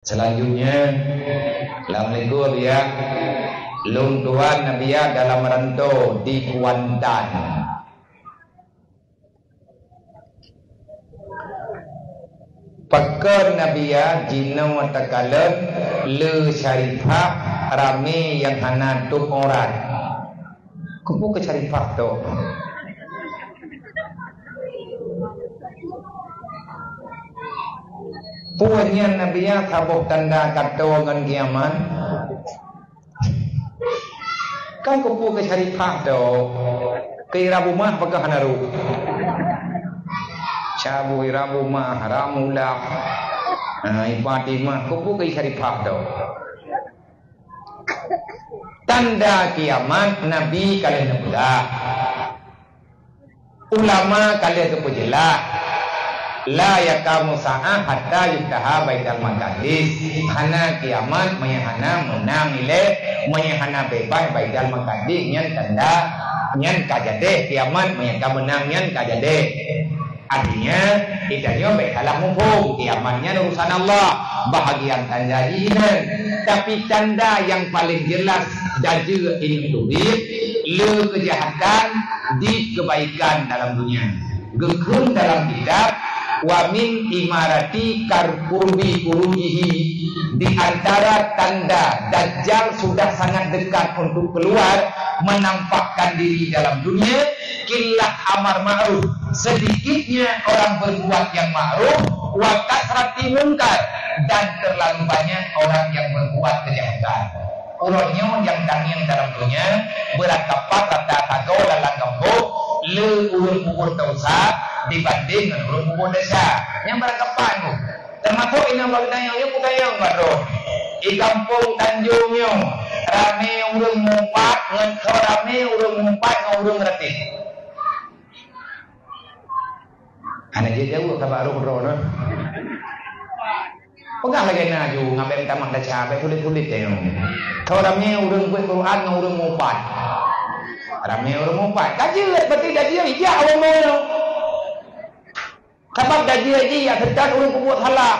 Selanjutnya Assalamualaikum ya. Lung tuan Nabi ya dalam rantau di Kuantan. Pakar Nabi ya jina watakalan le syarifah rame yang hana tuk orang. Kupu ke syarifah tu. Puannya Nabi ya sabuk tanda kata wangan kiamat. Kan kupu ke syarifah tu. Kira rumah pakai hanaru. Cabu irabu mah ramula. Ibadi mah kupu ke syarifah tu. Tanda kiamat Nabi kalian muda. Ulama kalian kepujilah. La yakamu sa'ah hatta yutaha baital maqdis. Hana kiamat mayahana menang ile mayahana bebas baital maqdis nyan tanda nyan kajade kiamat mayaka menang nyan kajade. Artinya idanya baiklah mumpung kiamatnya urusan Allah bahagian tanda ini. Tapi tanda yang paling jelas dajjal ini duit le kejahatan di kebaikan dalam dunia. Gekun dalam kitab wa min imarati karqurbi urujihi, di antara tanda Dajjal sudah sangat dekat untuk keluar menampakkan diri dalam dunia, qillah amar ma'ruf, sedikitnya orang berbuat yang ma'ruf, wa kasrati munkar, dan terlalu banyak orang yang berbuat kejahatan. Urutnya yang dangin dalam dunia berakapat rata tago lalang gembok le urut tausa dibanding dengan urut desa yang berakapan tu. Termasuk ini bagdanya bukan yang baru. Di kampung Tanjungnya rame urung mumpat ngan rame urung mumpat ngan urung retis. Ana je jauh ka baru rono. Pegang lagi naju ngabe minta mak daca be tulis-tulis teh. Kalau rame urung buat Quran ngan urung mumpat. Rame urung mumpat. Kaji berarti dia iya awak mau. Sebab dia ya terkat urung kubuat halak.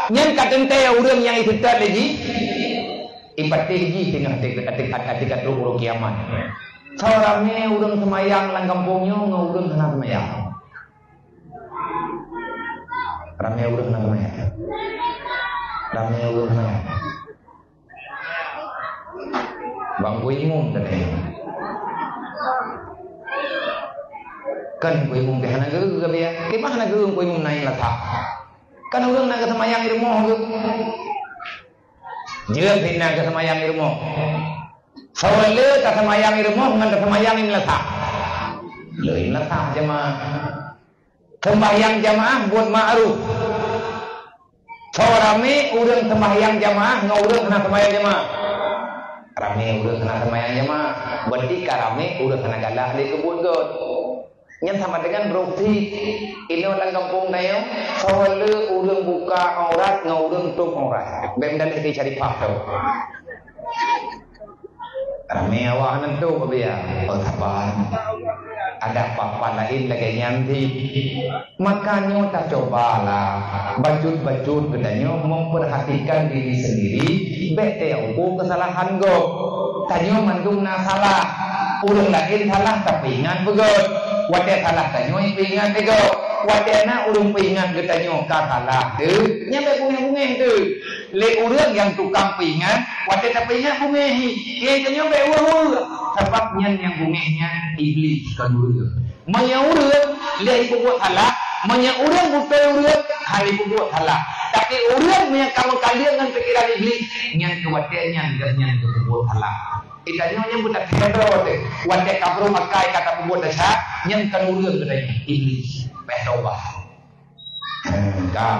Nyen katente urang yang itu terkat lagi. Ibadah lagi tengah dekat urung kiamat. Saurame urang semayang lang kampungnya ngurang kena semayang. Rame urang kena semayang. Rame urang semayang. Bang kuimum tadi. Kan kuimum ke hana geu ke biya. Ke mana geu kuimum naik latak. Kan urang nak ke semayang ilmu geu. Jeul pindah ke semayang ilmu. Sawale ke semayang ilmu ngan ke semayang in latak. Leuing latak jemaah. Sembahyang jamaah buat ma'ruf. Sawarame urang sembahyang jamaah ngaurang kena sembahyang jamaah. Rame urang kena sembahyang jamaah. Berarti karame urang kena galah di kebun god. Yang sama dengan berarti ini orang kampung dayo sawale urang buka aurat ngaurang tutup aurat. Bemdan itu cari fakta. Rame awak nentu kebiya. Oh sabar. Ada apa-apa lain lagi nyanti. Makanya tak cobalah bajut-bajut kedanya memperhatikan diri sendiri. Bete aku kesalahan go. Tanya mandung na salah. Urang lain salah tapi ingat begot. Wate salah tanya ingat begot. Wate na urang ingat ketanya ka salah tu. Nyampe bunga-bunga tu. Le urang yang tukang ingat, wate tapi ingat bunga hi. Ke tanya be urang. Sebabnya yang bunganya iblis kedua. Manya urang le ibu buat salah, manya urang bukan urang hal ibu buat salah. Tapi urang yang kamu kalian dengan pikiran iblis yang kewatiannya dengan buat salah. Itanya yang budak kita wate. Wate kabro makai kata buat dosa yang kan urang katanya iblis. Bertobat. Enggak.